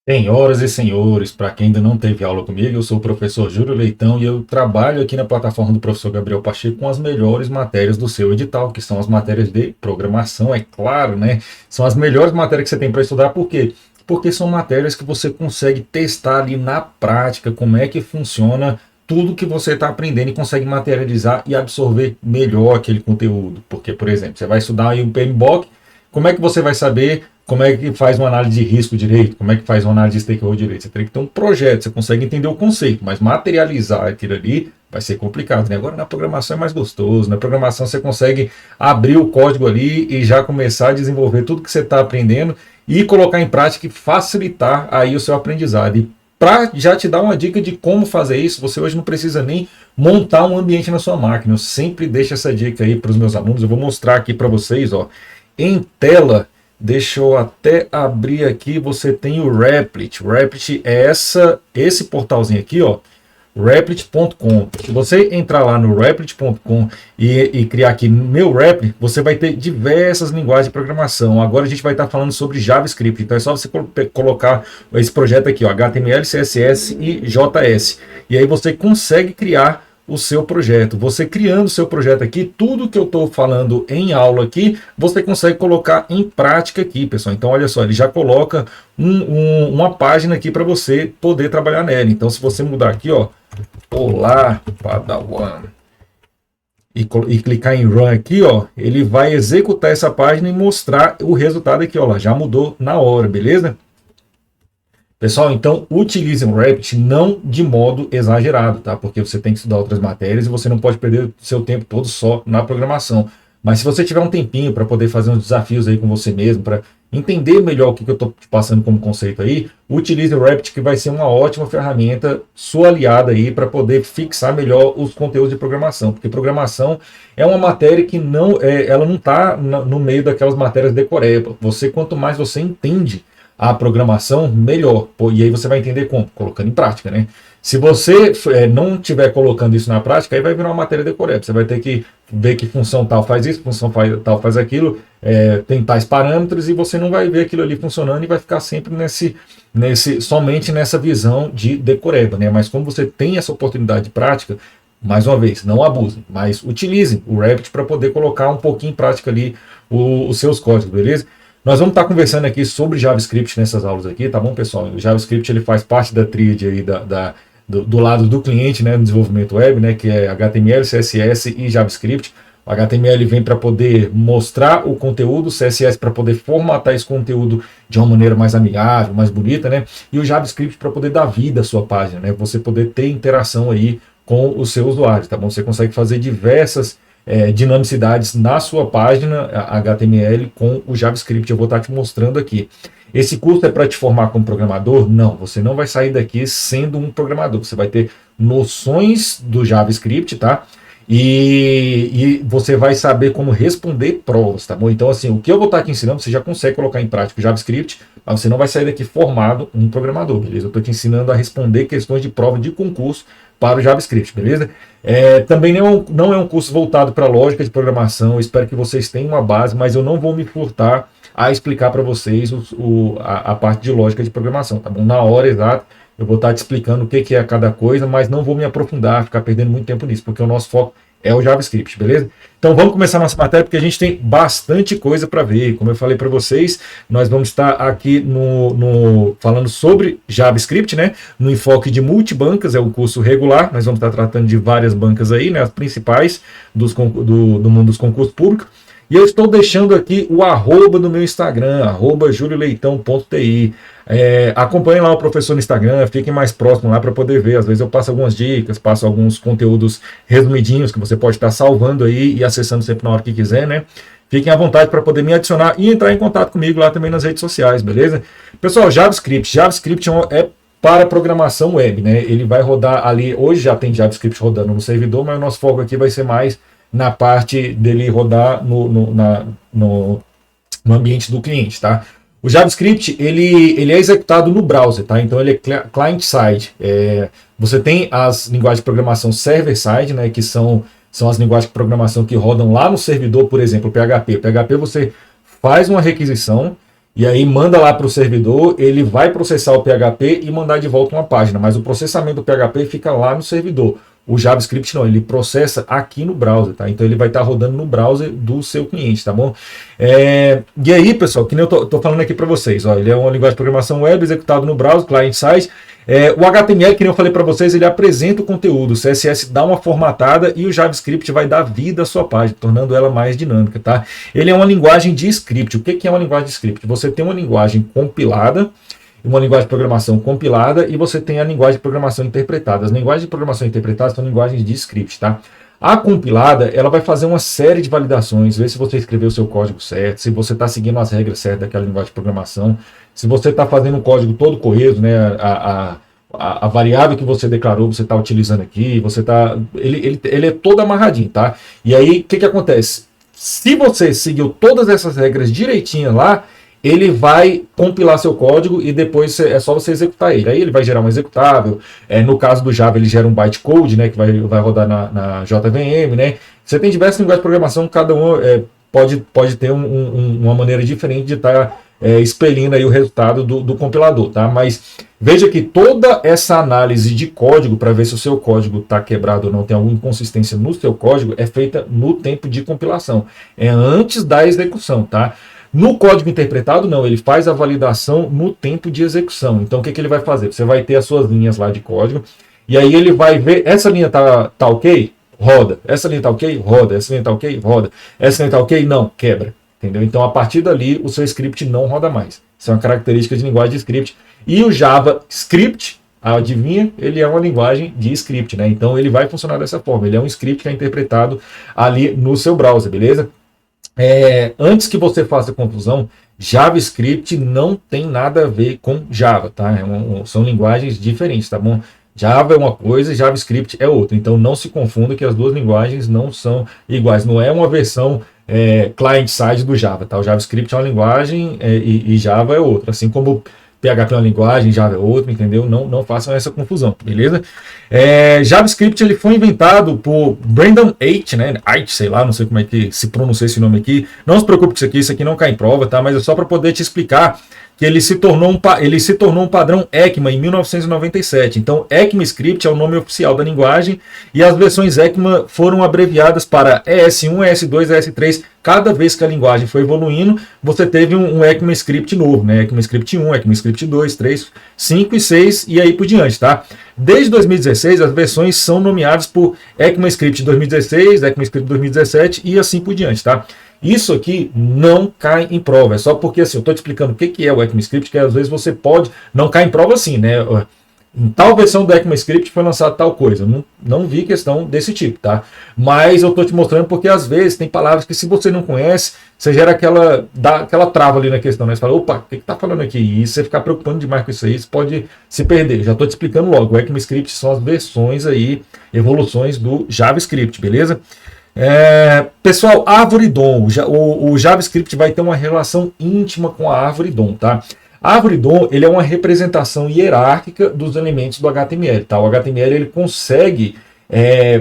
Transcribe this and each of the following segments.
Senhoras e senhores, para quem ainda não teve aula comigo, eu sou o professor Júlio Leitão e eu trabalho aqui na plataforma do professor Gabriel Pacheco com as melhores matérias do seu edital, que são as matérias de programação, é claro, né? São as melhores matérias que você tem para estudar, por quê? Porque são matérias que você consegue testar ali na prática como é que funciona tudo que você está aprendendo e consegue materializar e absorver melhor aquele conteúdo. Porque, por exemplo, você vai estudar aí um PMBOK, como é que você vai saber como é que faz uma análise de risco direito? Como é que faz uma análise de stakeholder direito? Você tem que ter um projeto, você consegue entender o conceito, mas materializar aquilo ali vai ser complicado, né? Agora na programação é mais gostoso. Na programação você consegue abrir o código ali e já começar a desenvolver tudo que você está aprendendo e colocar em prática e facilitar aí o seu aprendizado. E para já te dar uma dica de como fazer isso, você hoje não precisa nem montar um ambiente na sua máquina. Eu sempre deixo essa dica aí para os meus alunos. Eu vou mostrar aqui para vocês, ó, em tela. Deixa eu até abrir aqui, você tem o Replit. O Replit é esse portalzinho aqui, ó, Replit.com. Se você entrar lá no Replit.com e criar aqui meu Replit, você vai ter diversas linguagens de programação. Agora a gente vai estar falando sobre JavaScript, então é só você colocar esse projeto aqui, ó, HTML, CSS e JS. E aí você consegue criar o seu projeto. Você criando o seu projeto aqui, tudo que eu estou falando em aula aqui, você consegue colocar em prática aqui, pessoal. Então, olha só, ele já coloca uma página aqui para você poder trabalhar nela. Então, se você mudar aqui, ó, Olá, Padawan, e clicar em Run aqui, ó, ele vai executar essa página e mostrar o resultado aqui, ó, lá, já mudou na hora, beleza? Pessoal, então utilize o Replit não de modo exagerado, tá? Porque você tem que estudar outras matérias e você não pode perder o seu tempo todo só na programação. Mas se você tiver um tempinho para poder fazer uns desafios aí com você mesmo, para entender melhor o que eu estou passando como conceito aí, utilize o Replit, que vai ser uma ótima ferramenta, sua aliada aí, para poder fixar melhor os conteúdos de programação. Porque programação é uma matéria que ela não está no meio daquelas matérias decoreba. Você, quanto mais você entende a programação, melhor. E aí você vai entender como? Colocando em prática, né? Se você não estiver colocando isso na prática, aí vai virar uma matéria decoreba. Você vai ter que ver que função tal faz isso, função tal faz aquilo, tem tais parâmetros, e você não vai ver aquilo ali funcionando e vai ficar sempre somente nessa visão de decoreba, né? Mas como você tem essa oportunidade de prática, mais uma vez, não abusem, mas utilizem o Revit para poder colocar um pouquinho em prática ali os seus códigos, beleza? Nós vamos estar conversando aqui sobre JavaScript nessas aulas aqui, tá bom, pessoal? O JavaScript ele faz parte da tríade aí do lado do cliente, né, no desenvolvimento web, né, que é HTML, CSS e JavaScript. O HTML vem para poder mostrar o conteúdo, o CSS para poder formatar esse conteúdo de uma maneira mais amigável, mais bonita, né? E o JavaScript para poder dar vida à sua página, né? Você poder ter interação aí com o seu usuário, tá bom? Você consegue fazer diversas dinamicidades na sua página HTML com o JavaScript. Eu vou estar te mostrando aqui. Esse curso é para te formar como programador? Não, você não vai sair daqui sendo um programador. Você vai ter noções do JavaScript, tá? E você vai saber como responder provas, tá bom? Então, assim, o que eu vou estar aqui ensinando, você já consegue colocar em prática o JavaScript, mas você não vai sair daqui formado um programador, beleza? Eu estou te ensinando a responder questões de prova de concurso para o JavaScript, beleza? Também não é um curso voltado para lógica de programação. Eu espero que vocês tenham uma base, mas eu não vou me furtar a explicar para vocês a parte de lógica de programação, tá bom? Na hora exata, eu vou estar te explicando o que é cada coisa, mas não vou me aprofundar, ficar perdendo muito tempo nisso, porque o nosso foco é o JavaScript, beleza? Então vamos começar nossa matéria, porque a gente tem bastante coisa para ver. Como eu falei para vocês, nós vamos estar aqui falando sobre JavaScript, né? No enfoque de multibancas, é um curso regular. Nós vamos estar tratando de várias bancas aí, né? As principais do mundo dos concursos públicos. E eu estou deixando aqui o arroba do meu Instagram, @julioleitão.ti. Acompanhem lá o professor no Instagram, fiquem mais próximo lá para poder ver. Às vezes eu passo algumas dicas, passo alguns conteúdos resumidinhos que você pode estar salvando aí e acessando sempre na hora que quiser, né? Fiquem à vontade para poder me adicionar e entrar em contato comigo lá também nas redes sociais, beleza? Pessoal, JavaScript é para programação web, né? Ele vai rodar ali, hoje já tem JavaScript rodando no servidor, mas o nosso foco aqui vai ser mais na parte dele rodar no ambiente do cliente, tá? O JavaScript, ele é executado no browser, tá? Então ele é client-side. Você tem as linguagens de programação server-side, né? Que são as linguagens de programação que rodam lá no servidor, por exemplo, o PHP. O PHP você faz uma requisição e aí manda lá para o servidor, ele vai processar o PHP e mandar de volta uma página, mas o processamento do PHP fica lá no servidor. O JavaScript não, ele processa aqui no browser, tá? Então ele vai estar rodando no browser do seu cliente, tá bom? E aí, pessoal, que nem eu tô falando aqui para vocês, ó, ele é uma linguagem de programação web executada no browser, client-side. O HTML, que nem eu falei para vocês, ele apresenta o conteúdo, o CSS dá uma formatada e o JavaScript vai dar vida à sua página, tornando ela mais dinâmica, tá? Ele é uma linguagem de script. O que é uma linguagem de script? Você tem uma linguagem compilada, uma linguagem de programação compilada e você tem a linguagem de programação interpretada. As linguagens de programação interpretadas são linguagens de script, tá? A compilada, ela vai fazer uma série de validações, ver se você escreveu o seu código certo, se você está seguindo as regras certas daquela linguagem de programação, se você está fazendo um código todo coeso, né, a variável que você declarou, você está utilizando aqui, ele é todo amarradinho, tá? E aí, o que acontece? Se você seguiu todas essas regras direitinho lá, ele vai compilar seu código e depois é só você executar ele. Aí ele vai gerar um executável. No caso do Java, ele gera um bytecode, né, que vai rodar na JVM, né? Você tem diversas linguagens de programação, cada um pode ter uma maneira diferente de estar expelindo aí o resultado do compilador, tá? Mas veja que toda essa análise de código para ver se o seu código está quebrado ou não, tem alguma inconsistência no seu código, é feita no tempo de compilação. É antes da execução, tá? No código interpretado, não, ele faz a validação no tempo de execução. Então, o que ele vai fazer? Você vai ter as suas linhas lá de código, e aí ele vai ver, essa linha tá ok? Roda. Essa linha tá ok? Roda. Essa linha tá ok? Roda. Essa linha tá ok? Não, quebra. Entendeu? Então, a partir dali, o seu script não roda mais. Isso é uma característica de linguagem de script. E o JavaScript, adivinha, ele é uma linguagem de script, né? Então, ele vai funcionar dessa forma. Ele é um script que é interpretado ali no seu browser, beleza? Antes que você faça confusão, JavaScript não tem nada a ver com Java, tá? São linguagens diferentes, tá bom? Java é uma coisa e JavaScript é outra. Então não se confunda que as duas linguagens não são iguais. Não é uma versão client-side do Java, tá? O JavaScript é uma linguagem e Java é outra. Assim como PHP é uma linguagem, Java é outra, entendeu? Não façam essa confusão, beleza? JavaScript ele foi inventado por Brendan Eich, né? Eich, sei lá, não sei como é que se pronuncia esse nome aqui. Não se preocupe com isso aqui não cai em prova, tá? Mas é só para poder te explicar que ele se tornou um padrão ECMA em 1997. Então, ECMAScript é o nome oficial da linguagem e as versões ECMA foram abreviadas para ES1, ES2, ES3. Cada vez que a linguagem foi evoluindo, você teve um ECMAScript novo, né? ECMAScript 1, ECMAScript 2, 3, 5 e 6 e aí por diante, tá? Desde 2016, as versões são nomeadas por ECMAScript 2016, ECMAScript 2017 e assim por diante, tá? Isso aqui não cai em prova, é só porque assim, eu estou te explicando o que é o ECMAScript, que às vezes você pode, não cai em prova assim, né? Em tal versão do ECMAScript foi lançada tal coisa. Não vi questão desse tipo, tá? Mas eu estou te mostrando porque às vezes tem palavras que se você não conhece, você gera dá aquela trava ali na questão, né? Você fala, opa, o que está falando aqui? E você ficar preocupando demais com isso aí, você pode se perder. Já estou te explicando logo, o ECMAScript são as versões aí, evoluções do JavaScript, beleza? Pessoal, árvore DOM, o JavaScript vai ter uma relação íntima com a árvore DOM, tá? A árvore DOM, ele é uma representação hierárquica dos elementos do HTML, tá? O HTML, ele consegue,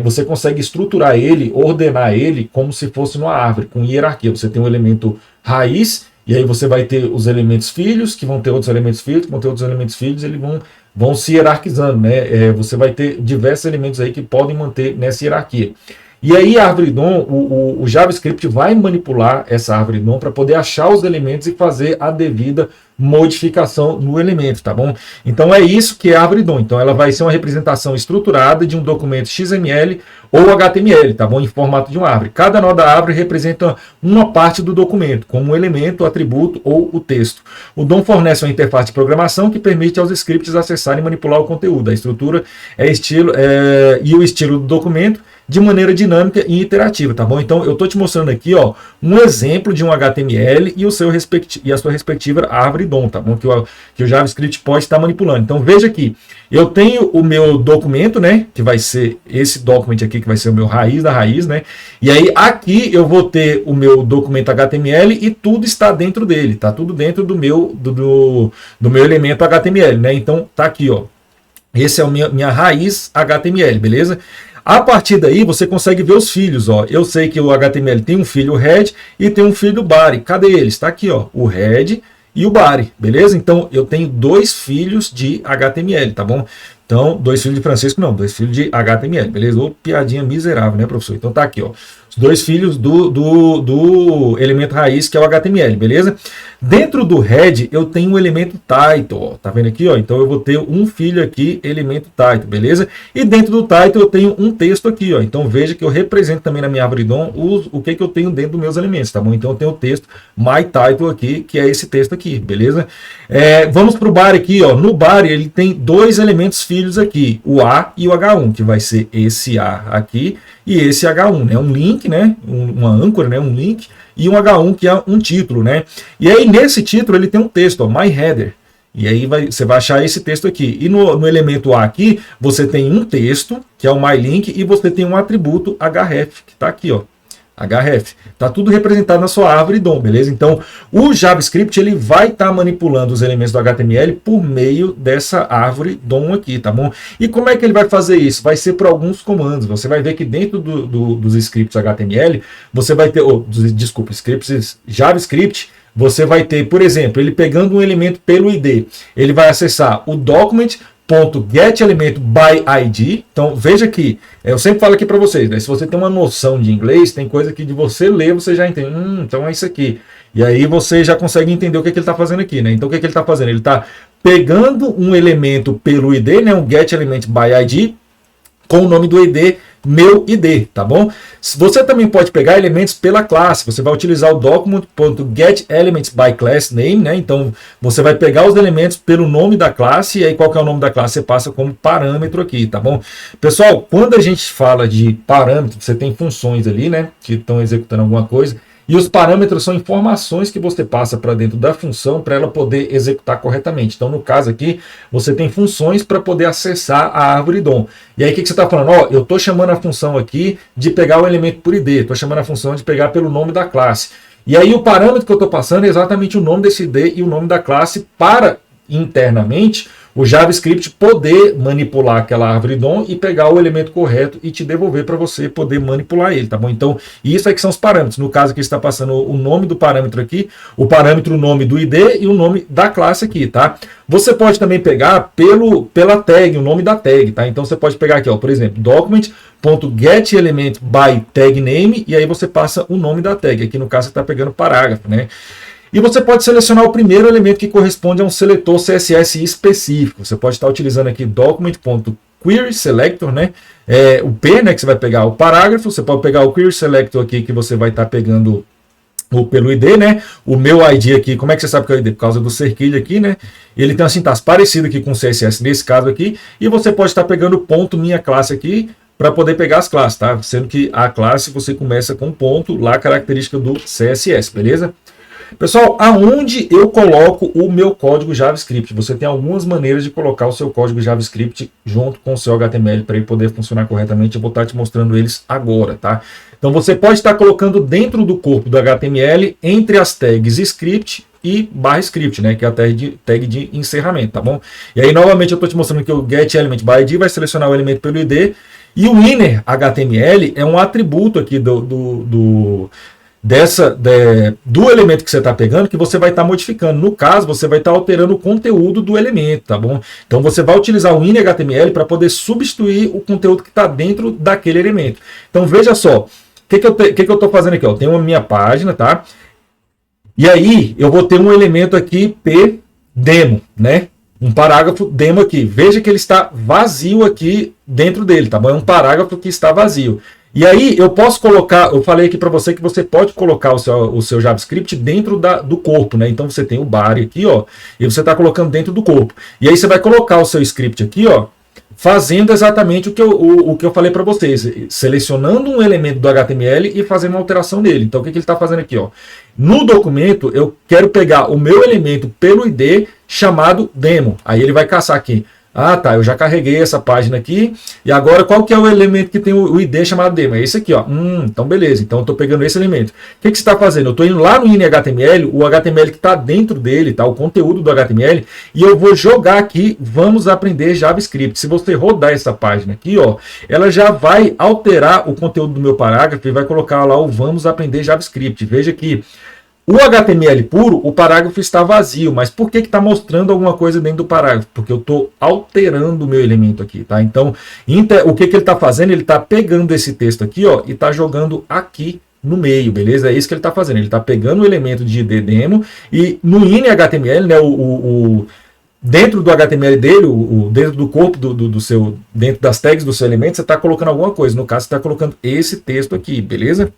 você consegue estruturar ele, ordenar ele como se fosse uma árvore, com hierarquia. Você tem um elemento raiz, e aí você vai ter os elementos filhos, que vão ter outros elementos filhos, que vão ter outros elementos filhos, eles vão se hierarquizando, né? Você vai ter diversos elementos aí que podem manter nessa hierarquia. E aí a árvore DOM, o JavaScript vai manipular essa árvore DOM para poder achar os elementos e fazer a devida modificação no elemento, tá bom? Então é isso que é a árvore DOM. Então ela vai ser uma representação estruturada de um documento XML ou HTML, tá bom? Em formato de uma árvore. Cada nó da árvore representa uma parte do documento, como um elemento, atributo ou o texto. O DOM fornece uma interface de programação que permite aos scripts acessarem e manipular o conteúdo. A estrutura e o estilo do documento de maneira dinâmica e interativa, tá bom? Então eu estou te mostrando aqui, ó, um exemplo de um HTML e a sua respectiva árvore DOM, tá bom? Que o JavaScript pode estar manipulando. Então veja aqui, eu tenho o meu documento, né? Que vai ser esse document aqui, que vai ser o meu raiz da raiz, né? E aí aqui eu vou ter o meu documento HTML e tudo está dentro dele, tá? Tudo dentro do meu elemento HTML, né? Então tá aqui, ó. Esse é a minha raiz HTML, beleza? A partir daí você consegue ver os filhos, ó. Eu sei que o HTML tem um filho head e tem um filho body. Cadê eles? Está aqui, ó, o head e o body, beleza? Então eu tenho 2 filhos de HTML, tá bom? Então, 2 filhos de Francisco, não, 2 filhos de HTML, beleza? Ô, piadinha miserável, né, professor? Então tá aqui, ó. Os 2 filhos do elemento raiz, que é o HTML, beleza? Dentro do head, eu tenho o elemento title, ó. Tá vendo aqui, ó? Então eu vou ter um filho aqui, elemento title, beleza? E dentro do title eu tenho um texto aqui, ó. Então veja que eu represento também na minha árvore DOM o que eu tenho dentro dos meus elementos, tá bom? Então eu tenho o texto my title aqui, que é esse texto aqui, beleza? Vamos pro body aqui, ó. No body ele tem 2 elementos filhos aqui, o A e o H1, que vai ser esse A aqui e esse H1, né? Um link, né? Uma âncora, né? Um link e um H1 que é um título, né? E aí nesse título ele tem um texto, ó, my header. E aí você vai achar esse texto aqui. E no elemento A aqui, você tem um texto, que é o myLink, e você tem um atributo href, que está aqui, ó. href. Está tudo representado na sua árvore DOM, beleza? Então, o JavaScript ele vai estar manipulando os elementos do HTML por meio dessa árvore DOM aqui, tá bom? E como é que ele vai fazer isso? Vai ser por alguns comandos. Você vai ver que dentro dos scripts HTML, você vai ter, desculpa, scripts JavaScript, você vai ter, por exemplo, ele pegando um elemento pelo ID, ele vai acessar o document.getElementById. Então, veja aqui, eu sempre falo aqui para vocês, né? Se você tem uma noção de inglês, tem coisa que de você ler, você já entende. Então é isso aqui. E aí você já consegue entender o que ele está fazendo aqui, né? Então, o que ele está fazendo? Ele está pegando um elemento pelo ID, né? Um getElementById, com o nome do ID, meu ID, tá bom? Você também pode pegar elementos pela classe, você vai utilizar o document.getElementsByClassName, né? Então, você vai pegar os elementos pelo nome da classe, e aí qual que é o nome da classe, você passa como parâmetro aqui, tá bom? Pessoal, quando a gente fala de parâmetro, você tem funções ali, né? Que estão executando alguma coisa, e os parâmetros são informações que você passa para dentro da função para ela poder executar corretamente. Então, no caso aqui, você tem funções para poder acessar a árvore DOM. E aí, o que você está falando? Ó, eu estou chamando a função aqui de pegar o elemento por ID, estou chamando a função de pegar pelo nome da classe. E aí, o parâmetro que eu estou passando é exatamente o nome desse ID e o nome da classe para, internamente, o JavaScript poder manipular aquela árvore DOM e pegar o elemento correto e te devolver para você poder manipular ele, tá bom? Então, isso é que são os parâmetros. No caso aqui está passando o nome do parâmetro aqui, o parâmetro, o nome do ID e o nome da classe aqui, tá? Você pode também pegar pela tag, o nome da tag, tá? Então, você pode pegar aqui, ó, por exemplo, document.getElementByTagName e aí você passa o nome da tag. Aqui no caso você está pegando parágrafo, né? E você pode selecionar o primeiro elemento que corresponde a um seletor CSS específico. Você pode estar utilizando aqui document.querySelector, né? O P, né, que você vai pegar o parágrafo. Você pode pegar o querySelector aqui, que você vai estar pegando pelo ID, né? O meu ID aqui, como é que você sabe que é o ID? Por causa do cerquilho aqui, né? Ele tem uma sintaxe parecida aqui com o CSS nesse caso aqui. E você pode estar pegando o ponto minha classe aqui, para poder pegar as classes, tá? Sendo que a classe você começa com ponto, lá a característica do CSS, beleza? Pessoal, aonde eu coloco o meu código JavaScript? Você tem algumas maneiras de colocar o seu código JavaScript junto com o seu HTML para ele poder funcionar corretamente. Eu vou estar te mostrando eles agora, tá? Então você pode estar colocando dentro do corpo do HTML, entre as tags script e /script, né? Que é a tag de encerramento, tá bom? E aí, novamente, eu estou te mostrando que o getElementById vai selecionar o elemento pelo ID e o inner HTML é um atributo aqui do elemento que você está pegando, que você vai estar modificando. No caso, você vai estar alterando o conteúdo do elemento, tá bom? Então, você vai utilizar o inner HTML para poder substituir o conteúdo que está dentro daquele elemento. Então, veja só, o que eu estou fazendo aqui? Ó? Eu tenho a minha página, tá? E aí, eu vou ter um elemento aqui, pdemo, né? Um parágrafo demo aqui. Veja que ele está vazio aqui dentro dele, tá bom? É um parágrafo que está vazio. E aí eu posso colocar, eu falei aqui para você que você pode colocar o seu JavaScript dentro do corpo, né? Então você tem o body aqui, ó, e você está colocando dentro do corpo. E aí você vai colocar o seu script aqui, ó, fazendo exatamente o que eu falei para vocês, selecionando um elemento do HTML e fazendo uma alteração nele. Então o que ele está fazendo aqui, ó? No documento eu quero pegar o meu elemento pelo ID chamado demo. Aí ele vai caçar aqui. Ah, tá, eu já carreguei essa página aqui, e agora qual que é o elemento que tem o ID chamado demo? É esse aqui, ó. Então beleza, então eu estou pegando esse elemento. O que você está fazendo? Eu estou indo lá no inner.html, o HTML que está dentro dele, tá? O conteúdo do HTML, e eu vou jogar aqui, vamos aprender JavaScript. Se você rodar essa página aqui, ó, ela já vai alterar o conteúdo do meu parágrafo e vai colocar lá o vamos aprender JavaScript. Veja que O HTML puro, o parágrafo está vazio, mas por que está mostrando alguma coisa dentro do parágrafo? Porque eu estou alterando o meu elemento aqui, tá? Então, o que ele está fazendo? Ele está pegando esse texto aqui, ó, e está jogando aqui no meio, beleza? É isso que ele está fazendo. Ele está pegando o elemento de ddemo e no ini.html, né, dentro do HTML dele, dentro do corpo do seu, dentro das tags do seu elemento, você está colocando alguma coisa. No caso, você está colocando esse texto aqui, beleza?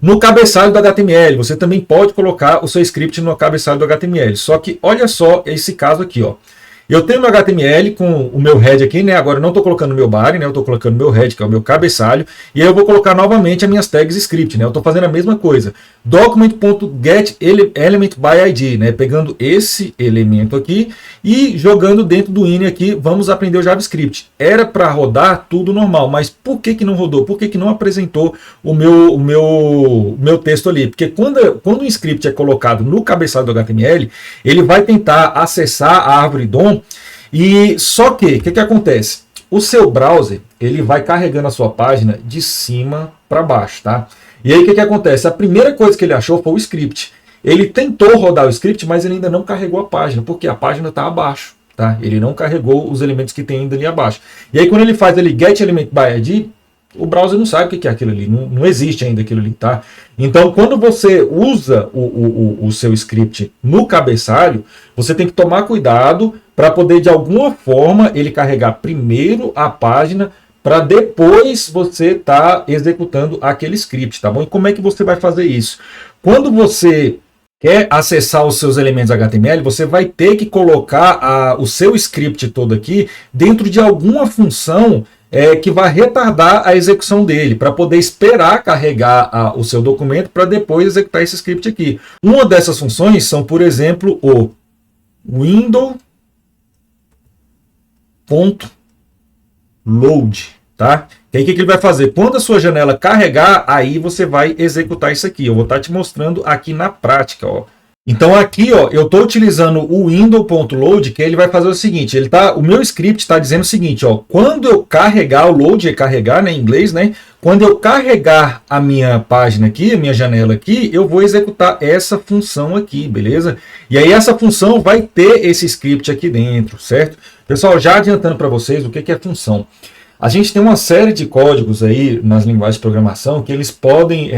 No cabeçalho do HTML, você também pode colocar o seu script no cabeçalho do HTML. Só que olha só esse caso aqui, ó. Eu tenho meu HTML com o meu head aqui, né? Agora eu não estou colocando meu body, né? Eu estou colocando meu head, que é o meu cabeçalho. E aí eu vou colocar novamente as minhas tags script, né? Eu estou fazendo a mesma coisa. Document.getElementById, né? Pegando esse elemento aqui e jogando dentro do ini aqui. Vamos aprender o JavaScript. Era para rodar tudo normal, mas por que não rodou? Por que não apresentou o meu texto ali? Porque quando um script é colocado no cabeçalho do HTML, ele vai tentar acessar a árvore DOM. E só que, o que acontece? O seu browser, ele vai carregando a sua página de cima para baixo, tá? E aí o que acontece? A primeira coisa que ele achou foi o script. Ele tentou rodar o script, mas ele ainda não carregou a página, porque a página está abaixo, tá? Ele não carregou os elementos que tem ainda ali abaixo. E aí quando ele faz ali getElementById, o browser não sabe o que é aquilo ali, não existe ainda aquilo ali, tá? Então, quando você usa o seu script no cabeçalho, você tem que tomar cuidado para poder, de alguma forma, ele carregar primeiro a página para depois você estar executando aquele script, tá bom? E como é que você vai fazer isso? Quando você quer acessar os seus elementos HTML, você vai ter que colocar o seu script todo aqui dentro de alguma função que vai retardar a execução dele, para poder esperar carregar o seu documento para depois executar esse script aqui. Uma dessas funções são, por exemplo, o window.load, tá? E aí o que ele vai fazer? Quando a sua janela carregar, aí você vai executar isso aqui. Eu vou estar te mostrando aqui na prática, ó. Então aqui, ó, eu estou utilizando o window.load, que ele vai fazer o seguinte, o meu script está dizendo o seguinte, ó, quando eu carregar, o load é carregar, né, em inglês, né, quando eu carregar a minha página aqui, a minha janela aqui, eu vou executar essa função aqui, beleza? E aí essa função vai ter esse script aqui dentro, certo? Pessoal, já adiantando para vocês o que é função. A gente tem uma série de códigos aí nas linguagens de programação que eles podem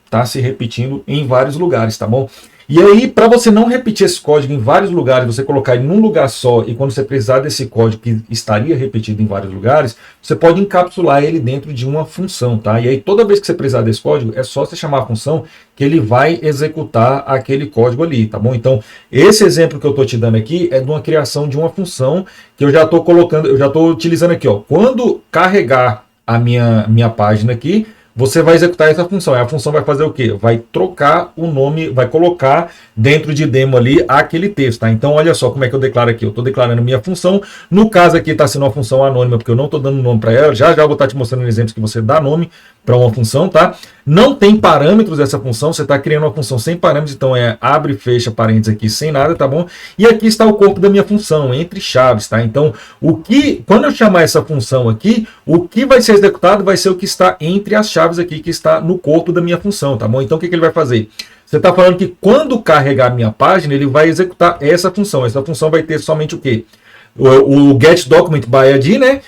estar se repetindo em vários lugares, tá bom? E aí, para você não repetir esse código em vários lugares, você colocar ele num lugar só, e quando você precisar desse código que estaria repetido em vários lugares, você pode encapsular ele dentro de uma função, tá? E aí, toda vez que você precisar desse código, é só você chamar a função que ele vai executar aquele código ali, tá bom? Então, esse exemplo que eu estou te dando aqui é de uma criação de uma função que eu já estou colocando, eu já estou utilizando aqui, ó. Quando carregar a minha página aqui, você vai executar essa função. E a função vai fazer o quê? Vai trocar o nome, vai colocar dentro de demo ali aquele texto, tá? Então, olha só como é que eu declaro aqui. Eu estou declarando minha função. No caso aqui está sendo uma função anônima, porque eu não estou dando nome para ela. Já vou estar te mostrando exemplos que você dá nome para uma função, tá? Não tem parâmetros essa função. Você está criando uma função sem parâmetros, então abre e fecha parênteses aqui sem nada, tá bom? E aqui está o corpo da minha função, entre chaves, tá? Então, quando eu chamar essa função aqui, o que vai ser executado vai ser o que está entre as chaves aqui, que está no corpo da minha função, tá bom? Então, o que ele vai fazer? Você está falando que quando carregar a minha página, ele vai executar essa função. Essa função vai ter somente o quê? O getDocumentById, né?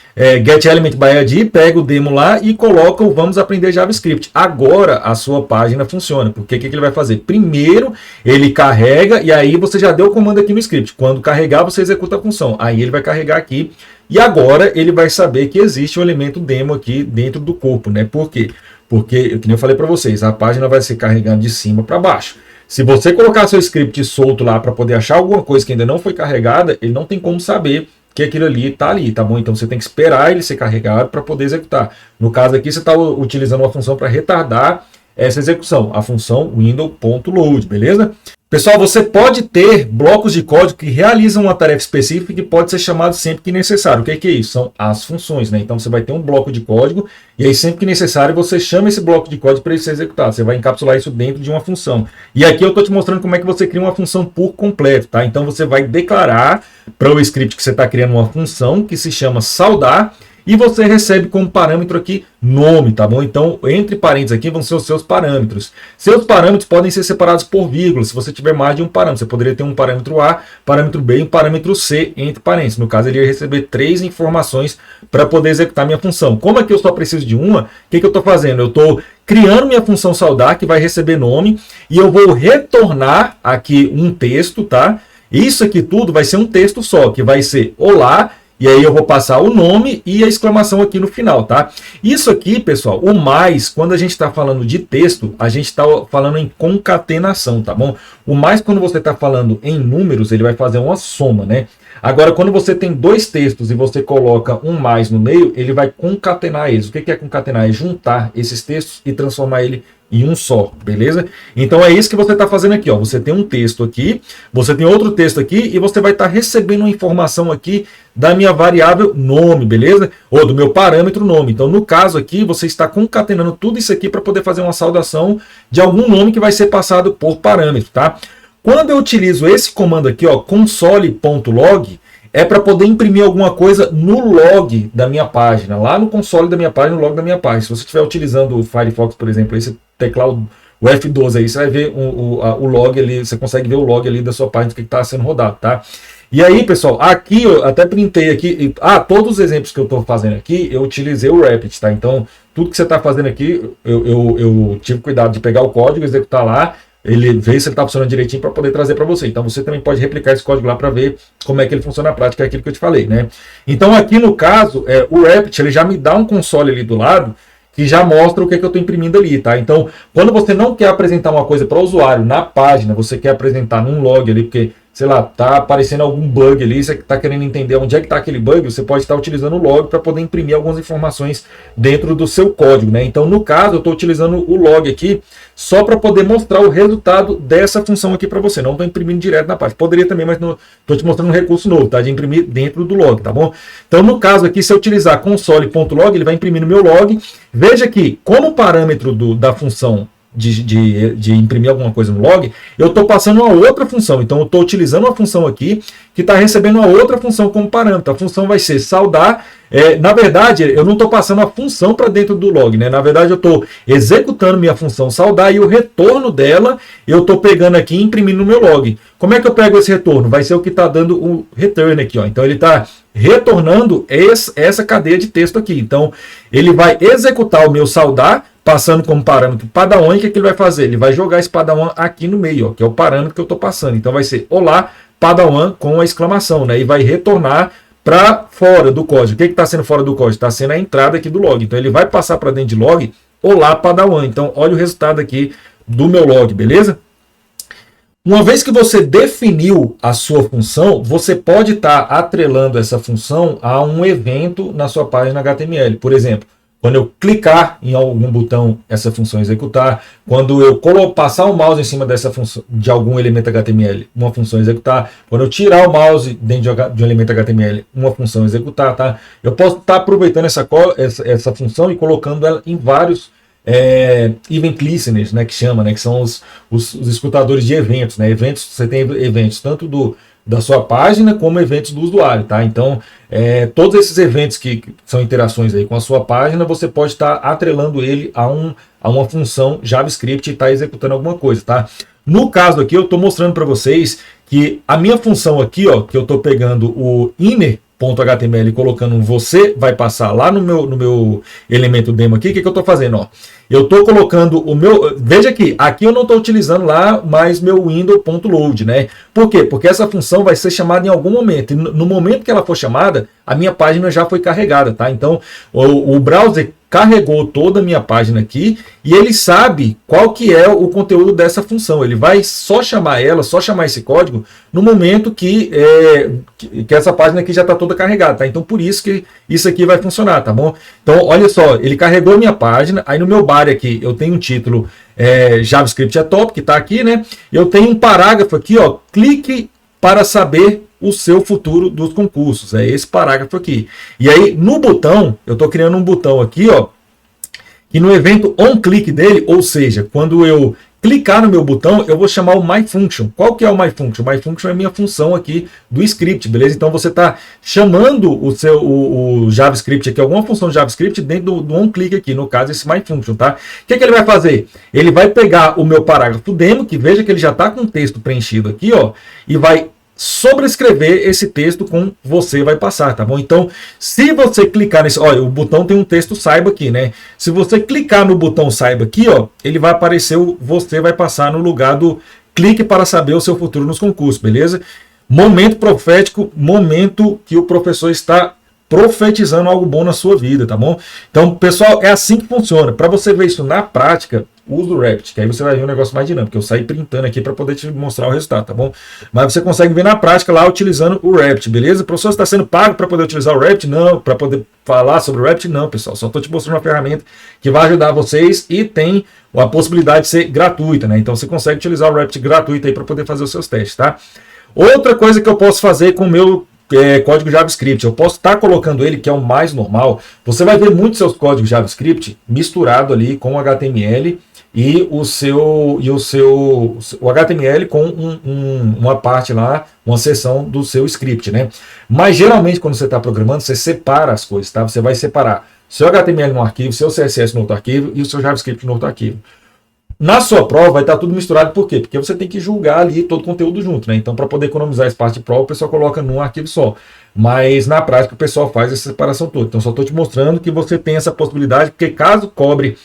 GetElementById, pega o demo lá e coloca o vamos aprender JavaScript. Agora a sua página funciona. Porque o que ele vai fazer? Primeiro ele carrega e aí você já deu o comando aqui no script. Quando carregar, você executa a função. Aí ele vai carregar aqui e agora ele vai saber que existe um elemento demo aqui dentro do corpo, né? Por quê? Porque, como eu falei para vocês, a página vai ser carregando de cima para baixo. Se você colocar seu script solto lá para poder achar alguma coisa que ainda não foi carregada, ele não tem como saber que aquilo ali está ali, tá bom? Então você tem que esperar ele ser carregado para poder executar. No caso aqui, você está utilizando uma função para retardar essa execução, a função window.load, beleza? Pessoal, você pode ter blocos de código que realizam uma tarefa específica que pode ser chamado sempre que necessário. O que é isso? São as funções, né? Então você vai ter um bloco de código e aí sempre que necessário você chama esse bloco de código para ele ser executado. Você vai encapsular isso dentro de uma função. E aqui eu estou te mostrando como é que você cria uma função por completo, tá? Então você vai declarar para o script que você está criando uma função que se chama saudar e você recebe como parâmetro aqui nome, tá bom? Então, entre parênteses aqui vão ser os seus parâmetros. Seus parâmetros podem ser separados por vírgula, se você tiver mais de um parâmetro. Você poderia ter um parâmetro A, parâmetro B e um parâmetro C entre parênteses. No caso, ele ia receber 3 informações para poder executar minha função. Como aqui eu só preciso de uma, o que eu estou fazendo? Eu estou criando minha função saudar, que vai receber nome, e eu vou retornar aqui um texto, tá? Isso aqui tudo vai ser um texto só, que vai ser olá, e aí eu vou passar o nome e a exclamação aqui no final, tá? Isso aqui, pessoal, o mais, quando a gente está falando de texto, a gente está falando em concatenação, tá bom? O mais, quando você está falando em números, ele vai fazer uma soma, né? Agora, quando você tem 2 textos e você coloca um mais no meio, ele vai concatenar eles. O que é concatenar? É juntar esses textos e transformar ele em um só, beleza? Então é isso que você está fazendo aqui, ó. Você tem um texto aqui, você tem outro texto aqui e você vai estar recebendo uma informação aqui da minha variável nome, beleza? Ou do meu parâmetro nome. Então, no caso aqui, você está concatenando tudo isso aqui para poder fazer uma saudação de algum nome que vai ser passado por parâmetro, tá? Quando eu utilizo esse comando aqui, ó, console.log, é para poder imprimir alguma coisa no log da minha página, lá no console da minha página, no log da minha página. Se você estiver utilizando o Firefox, por exemplo, esse teclado, o F12 aí, você vai ver o log ali, você consegue ver o log ali da sua página que está sendo rodado, tá? E aí, pessoal, aqui eu até printei aqui, todos os exemplos que eu estou fazendo aqui, eu utilizei o Rapid, tá? Então, tudo que você está fazendo aqui, eu tive cuidado de pegar o código, executar lá, ele vê se ele está funcionando direitinho para poder trazer para você. Então você também pode replicar esse código lá para ver como é que ele funciona na prática, é aquilo que eu te falei, né? Então aqui no caso, o Rapid, ele já me dá um console ali do lado que já mostra o que eu estou imprimindo ali, tá? Então, quando você não quer apresentar uma coisa para o usuário na página, você quer apresentar num log ali, porque, sei lá, tá aparecendo algum bug ali, você está querendo entender onde é que está aquele bug, você pode estar utilizando o log para poder imprimir algumas informações dentro do seu código, né? Então, no caso, eu estou utilizando o log aqui só para poder mostrar o resultado dessa função aqui para você. Não estou imprimindo direto na página. Poderia também, mas estou te mostrando um recurso novo, tá? De imprimir dentro do log, tá bom? Então, no caso aqui, se eu utilizar console.log, ele vai imprimir no meu log. Veja que, como parâmetro da função de imprimir alguma coisa no log, eu estou passando uma outra função. Então, eu estou utilizando uma função aqui que está recebendo uma outra função como parâmetro. A função vai ser saudar. Na verdade, eu não estou passando a função para dentro do log, né? Na verdade, eu estou executando minha função saudar e o retorno dela eu estou pegando aqui e imprimindo no meu log. Como é que eu pego esse retorno? Vai ser o que está dando o return aqui, ó. Então, ele está retornando essa cadeia de texto aqui. Então, ele vai executar o meu saudar, passando como parâmetro Padawan, e o que ele vai fazer? Ele vai jogar esse Padawan aqui no meio, ó, que é o parâmetro que eu estou passando. Então, vai ser olá, Padawan, com a exclamação, né? E vai retornar para fora do código. O que está sendo fora do código? Está sendo a entrada aqui do log. Então, ele vai passar para dentro de log, olá, Padawan. Então, olha o resultado aqui do meu log, beleza? Uma vez que você definiu a sua função, você pode estar atrelando essa função a um evento na sua página HTML. Por exemplo, quando eu clicar em algum botão, essa função executar. Quando eu passar o mouse em cima dessa função, de algum elemento HTML, uma função executar. Quando eu tirar o mouse dentro de um elemento HTML, uma função executar, tá? Eu posso estar aproveitando essa função e colocando ela em vários event listeners, né, que chama, né, que são os escutadores de eventos, né? Eventos, você tem eventos tanto da sua página como eventos do usuário, tá? Então, todos esses eventos que são interações aí com a sua página, você pode estar atrelando ele a uma função JavaScript e estar executando alguma coisa, tá? No caso aqui, eu estou mostrando para vocês que a minha função aqui, ó, que eu estou pegando o inner.html e colocando um você vai passar lá no meu elemento demo aqui. O que eu estou fazendo? Ó? Eu estou colocando o meu... Veja aqui eu não estou utilizando lá mais meu window.load, né? Por quê? Porque essa função vai ser chamada em algum momento. E no momento que ela for chamada, a minha página já foi carregada, tá? Então, o browser carregou toda a minha página aqui e ele sabe qual que é o conteúdo dessa função. Ele vai só chamar esse código no momento que essa página aqui já está toda carregada, tá? Então, por isso que isso aqui vai funcionar, tá bom? Então, olha só, ele carregou a minha página, aí no meu body aqui eu tenho um título JavaScript é top, que está aqui, né? Eu tenho um parágrafo aqui, ó, clique para saber o seu futuro dos concursos. É esse parágrafo aqui. E aí, no botão, eu estou criando um botão aqui, ó, que no evento onClick dele, ou seja, quando eu clicar no meu botão, eu vou chamar o MyFunction. Qual que é o MyFunction? O MyFunction é a minha função aqui do script, beleza? Então você está chamando o JavaScript aqui, alguma função de JavaScript dentro do onClick aqui, no caso esse MyFunction, tá? O que ele vai fazer? Ele vai pegar o meu parágrafo demo, que veja que ele já está com o texto preenchido aqui, ó, e vai sobrescrever esse texto com você vai passar, tá bom? Então, se você clicar nesse, olha, o botão tem um texto saiba aqui, né? Se você clicar no botão saiba aqui, ó, ele vai aparecer o você vai passar no lugar do clique para saber o seu futuro nos concursos, beleza? Momento profético, momento que o professor está profetizando algo bom na sua vida, tá bom? Então, pessoal, é assim que funciona. Para você ver isso na prática, usa o Rapid, que aí você vai ver um negócio mais dinâmico. Eu saí printando aqui para poder te mostrar o resultado, tá bom? Mas você consegue ver na prática lá utilizando o Rapid, beleza? O professor está sendo pago para poder utilizar o Rapid? Não. Para poder falar sobre o Rapid? Não, pessoal. Só estou te mostrando uma ferramenta que vai ajudar vocês e tem a possibilidade de ser gratuita, né? Então você consegue utilizar o Rapid gratuito aí para poder fazer os seus testes, tá? Outra coisa que eu posso fazer com o meu código JavaScript, eu posso estar colocando ele, que é o mais normal. Você vai ver muitos seus códigos JavaScript misturado ali com o HTML e o HTML com uma parte lá, uma seção do seu script, né? Mas geralmente quando você está programando, você separa as coisas, tá? Você vai separar seu HTML num arquivo, seu CSS no outro arquivo e o seu JavaScript no outro arquivo. Na sua prova vai estar tudo misturado, por quê? Porque você tem que julgar ali todo o conteúdo junto, né? Então, para poder economizar espaço de prova, o pessoal coloca num arquivo só. Mas, na prática, o pessoal faz essa separação toda. Então, só estou te mostrando que você tem essa possibilidade, porque caso cobre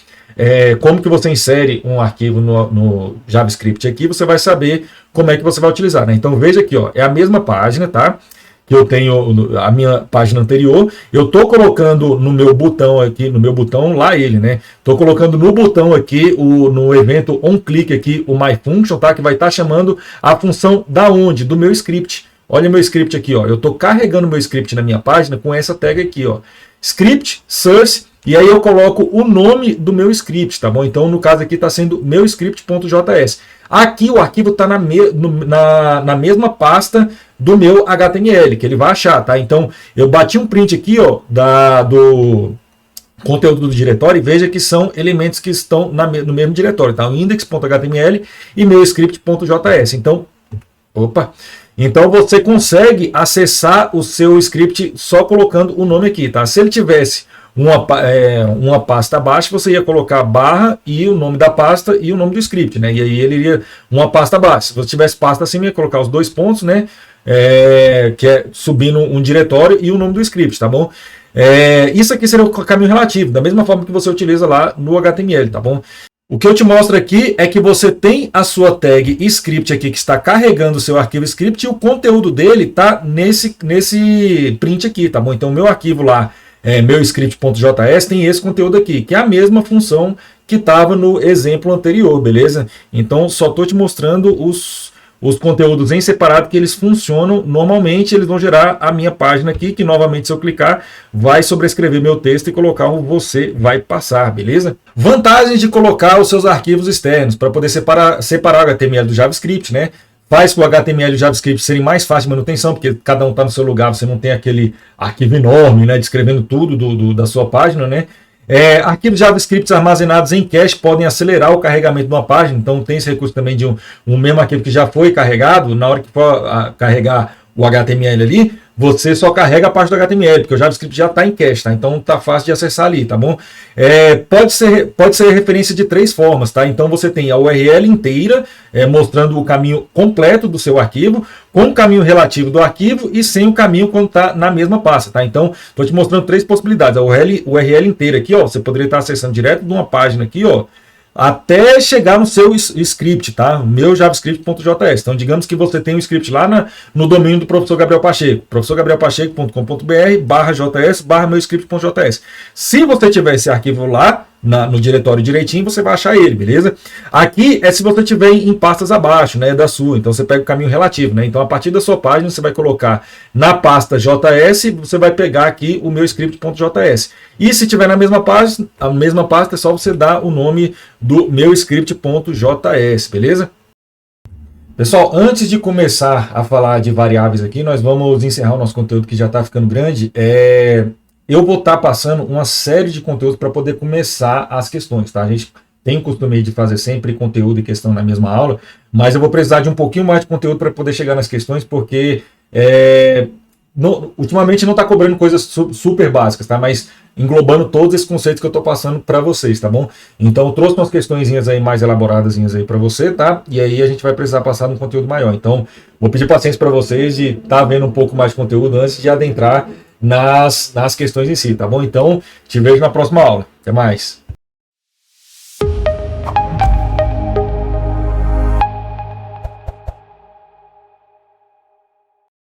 como que você insere um arquivo no JavaScript aqui, você vai saber como é que você vai utilizar, né? Então, veja aqui, ó, é a mesma página, tá? Que eu tenho a minha página anterior, eu estou colocando no meu botão aqui, no meu botão lá ele, né? Estou colocando no botão aqui, no evento onClick aqui, o MyFunction, tá? Que vai estar chamando a função da onde? Do meu script. Olha meu script aqui, ó. Eu estou carregando meu script na minha página com essa tag aqui, ó. Script, source, e aí eu coloco o nome do meu script, tá bom? Então, no caso aqui está sendo meu script.js. Aqui o arquivo está na mesma pasta do meu HTML, que ele vai achar, tá? Então, eu bati um print aqui, ó, do conteúdo do diretório e veja que são elementos que estão no mesmo diretório, tá? O index.html e meu script.js. Então, então você consegue acessar o seu script só colocando o nome aqui, tá? Se ele tivesse uma pasta abaixo, você ia colocar barra e o nome da pasta e o nome do script, né? E aí ele iria uma pasta abaixo. Se você tivesse pasta acima, ia colocar os dois pontos, né? Que é subindo um diretório e o nome do script, tá bom? Isso aqui seria o caminho relativo, da mesma forma que você utiliza lá no HTML, tá bom? O que eu te mostro aqui é que você tem a sua tag script aqui que está carregando o seu arquivo script e o conteúdo dele está nesse print aqui, tá bom? Então o meu arquivo lá, meu script.js, tem esse conteúdo aqui, que é a mesma função que estava no exemplo anterior, beleza? Então só estou te mostrando os conteúdos em separado que eles funcionam normalmente, eles vão gerar a minha página aqui, que novamente se eu clicar, vai sobrescrever meu texto e colocar o você vai passar, beleza? Vantagens de colocar os seus arquivos externos, para poder separar o HTML do JavaScript, né? Faz com o HTML e o JavaScript serem mais fáceis de manutenção, porque cada um está no seu lugar, você não tem aquele arquivo enorme, né, descrevendo tudo da sua página, né? Arquivos JavaScript armazenados em cache podem acelerar o carregamento de uma página, então tem esse recurso também de um mesmo arquivo que já foi carregado, na hora que for carregar o HTML ali, você só carrega a parte do HTML, porque o JavaScript já está em cache, tá? Então tá fácil de acessar ali, tá bom? Pode ser referência de 3 formas, tá? Então você tem a URL inteira, mostrando o caminho completo do seu arquivo, com o caminho relativo do arquivo e sem o caminho quando está na mesma pasta, tá? Então, estou te mostrando 3 possibilidades. A URL inteira aqui, ó, você poderia estar acessando direto de uma página aqui, ó, até chegar no seu script, tá? Meu javascript.js. Então, digamos que você tem um script lá no domínio do professor Gabriel Pacheco, professorgabrielpacheco.com.br/js/meu script.js. Se você tiver esse arquivo lá no diretório direitinho, você vai achar ele, beleza? Aqui é se você tiver em pastas abaixo, né, da sua. Então, você pega o caminho relativo, né? Então, a partir da sua página, você vai colocar na pasta JS, você vai pegar aqui o meu script.js. E se tiver na mesma pasta, é só você dar o nome do meu script.js, beleza? Pessoal, antes de começar a falar de variáveis aqui, nós vamos encerrar o nosso conteúdo que já está ficando grande. Eu vou estar passando uma série de conteúdos para poder começar as questões, tá? A gente tenho o costume de fazer sempre conteúdo e questão na mesma aula, mas eu vou precisar de um pouquinho mais de conteúdo para poder chegar nas questões, porque ultimamente não está cobrando coisas super básicas, tá? Mas englobando todos esses conceitos que eu estou passando para vocês, tá bom? Então eu trouxe umas questõezinhas aí mais elaboradas aí para você, tá? E aí a gente vai precisar passar num conteúdo maior. Então vou pedir paciência para vocês de estar vendo um pouco mais de conteúdo antes de adentrar nas questões em si, tá bom? Então te vejo na próxima aula. Até mais.